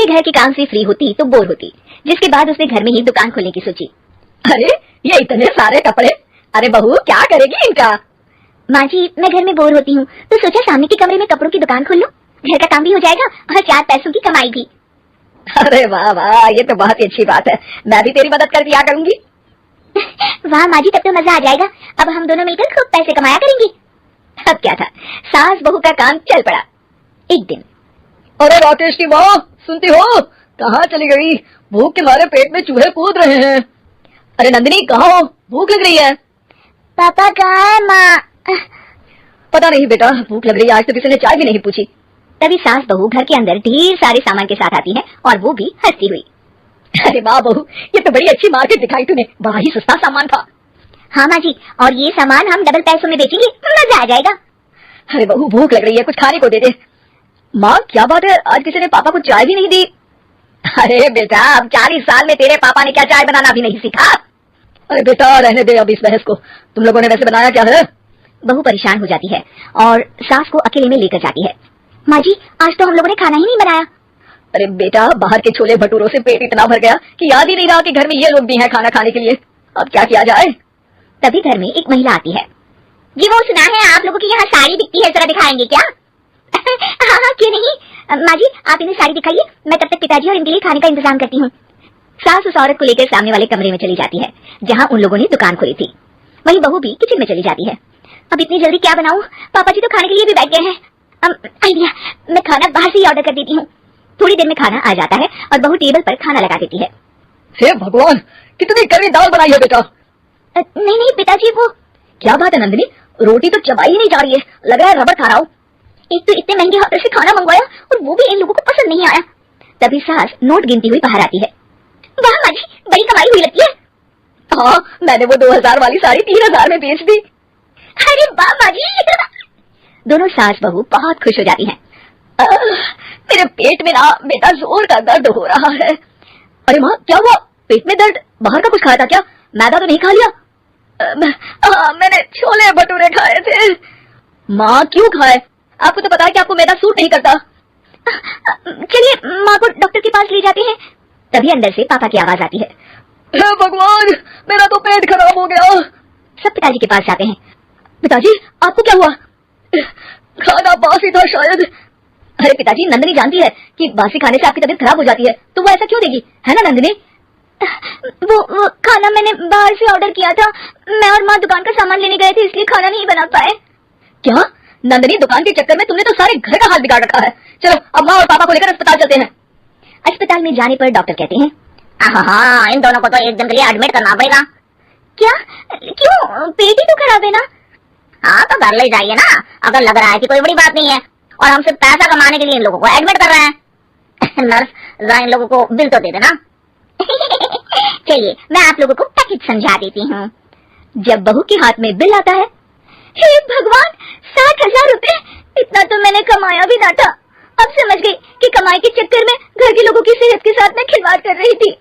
पहले घर के काम से फ्री होती तो बोर होती, जिसके बाद उसने घर में ही दुकान खोलने की सोची। अरे ये इतने सारे कपड़े, अरे बहू क्या करेगी इनका? माँ जी मैं घर में बोर होती हूँ तो सोचा सामने के कमरे में कपड़ों की दुकान खोल लूं, घर का काम भी हो जाएगा और 4 पैसों की कमाई भी। अरे वाह वाह, ये तो बहुत ही अच्छी बात है, मैं भी तेरी मदद कर दिया करूंगी। वाह माँ जी तब तो मजा आ जाएगा, अब हम दोनों मिलकर खूब पैसे कमाया करेंगे। अब क्या था, सास बहू का काम चल पड़ा। एक दिन, अरे राकेश की माँ सुनती हो, कहाँ चली गई? भूख के मारे पेट में चूहे कूद रहे हैं। अरे नंदिनी कहाँ हो, भूख लग रही है। पापा कहाँ है माँ? पता नहीं बेटा, भूख लग रही है, आज तो किसी ने चाय भी नहीं पूछी। तभी सास बहू घर के अंदर ढेर सारे सामान के साथ आती है और वो भी हंसती हुई। अरे वाह बहू, ये तो बड़ी अच्छी मार्केट दिखाई तूने, बड़ा ही सस्ता सामान था। हाँ माँ जी, और ये सामान हम डबल पैसों में बेचेंगे, मजा आ जाएगा। अरे बहू भूख लग रही है, कुछ खाने को दे दे। माँ क्या बात है, आज किसी ने पापा को चाय भी नहीं दी? अरे बेटा, अब 40 साल में तेरे पापा ने क्या चाय बनाना भी नहीं सीखा? अरे बेटा रहने दे अब इस बहस को, तुम लोगों ने वैसे बनाया क्या है? बहू परेशान हो जाती है और सास को अकेले में लेकर जाती है। माँ जी आज तो हम लोगों ने खाना ही नहीं बनाया। अरे बेटा, बाहर के छोले भटूरों से पेट इतना भर गया कि याद ही नहीं रहा कि घर में ये लोग भी हैं खाना खाने के लिए। अब क्या किया जाए? तभी घर में एक महिला आती है। जी वो सुना है आप लोगों की यहाँ साड़ी बिकती है, जरा दिखाएंगे क्या? हाँ हाँ क्यों नहीं, माँ जी आप इन्हें साड़ी दिखाइए, मैं तब तक पिताजी और इनके लिए खाने का इंतजाम करती हूँ। सास उस औरत को लेकर सामने वाले कमरे में चली जाती है जहाँ उन लोगों ने दुकान खोली थी। वहीं बहू भी किचन में चली जाती है। अब इतनी जल्दी क्या बनाऊं, पापा जी तो खाने के लिए भी बैठ गए हैं। आइडिया, मैं खाना बाहर से ही ऑर्डर कर देती हूँ। थोड़ी देर में खाना आ जाता है और बहू टेबल पर खाना लगा देती है। हे भगवान, कितनी कड़वी दाल बनाई है बेटा। नहीं नहीं पिताजी वो। क्या बात है नंदिनी, रोटी तो चबाई ही नहीं जा रही है, लग रहा है रबड़ खा रहा हूँ। एक तो इतने महंगे होटल से खाना मंगवाया और वो भी इन लोगों को पसंद नहीं आया। तभी सास नोट गिनती हुई बाहर आती है। वाह माँ जी बड़ी कमाई हुई लगती है। हाँ, मैंने वो 2000 वाली साड़ी 3000 में बेच दी। अरे वाह माँ जी। दोनों सास बहू बहुत खुश हो जाती हैं। मेरे पेट में ना बेटा जोर का दर्द हो रहा है। अरे माँ क्या हुआ, पेट में दर्द? बाहर का कुछ खाया था क्या? मैदा तो नहीं खा लिया? मैंने छोले भटूरे खाए थे। माँ क्यों खाए? आपको तो पता है कि आपको मैदा सूट नहीं करता। चलिए माँ को डॉक्टर के पास ले जाते हैं। तभी अंदर से पापा की आवाज आती है। हे भगवान, मेरा तो पेट खराब हो गया। सब पिताजी के पास जाते हैं। पिताजी आपको क्या हुआ? खाना बासी था शायद। अरे पिताजी, नंदिनी जानती है कि बासी खाने से आपकी तबीयत खराब हो जाती है, तो वो ऐसा क्यों देगी, है ना नंदिनी? वो खाना मैंने बाहर से ऑर्डर किया था, मैं और माँ दुकान का सामान लेने गए थे इसलिए खाना नहीं बना पाए। क्या नंदिनी, दुकान के चक्कर में तुमने तो सारे घर का हाल बिगाड़ रखा है। चलो अब माँ और पापा को लेकर अस्पताल चलते हैं। अस्पताल में जाने पर डॉक्टर कहते हैं, हाँ इन दोनों को तो एक दिन के लिए एडमिट करना पड़ेगा। क्या? क्यों? पेट ही तो खराब है ना। हाँ तो घर ले जाइए ना, अगर लग रहा है कि कोई बड़ी बात नहीं है और हम सिर्फ पैसा कमाने के लिए इन लोगों को एडमिट कर रहे हैं। नर्स जरा इन लोगों को बिल तो दे देना। चलिए मैं आप लोगों को पैकेज समझा देती हूँ। जब बहू के हाथ में बिल आता है, हे भगवान 60,000 रुपए, इतना तो मैंने कमाया भी ना था। अब समझ गई कि कमाई के चक्कर में घर के लोगों की सेहत के साथ मैं खिलवाड़ कर रही थी।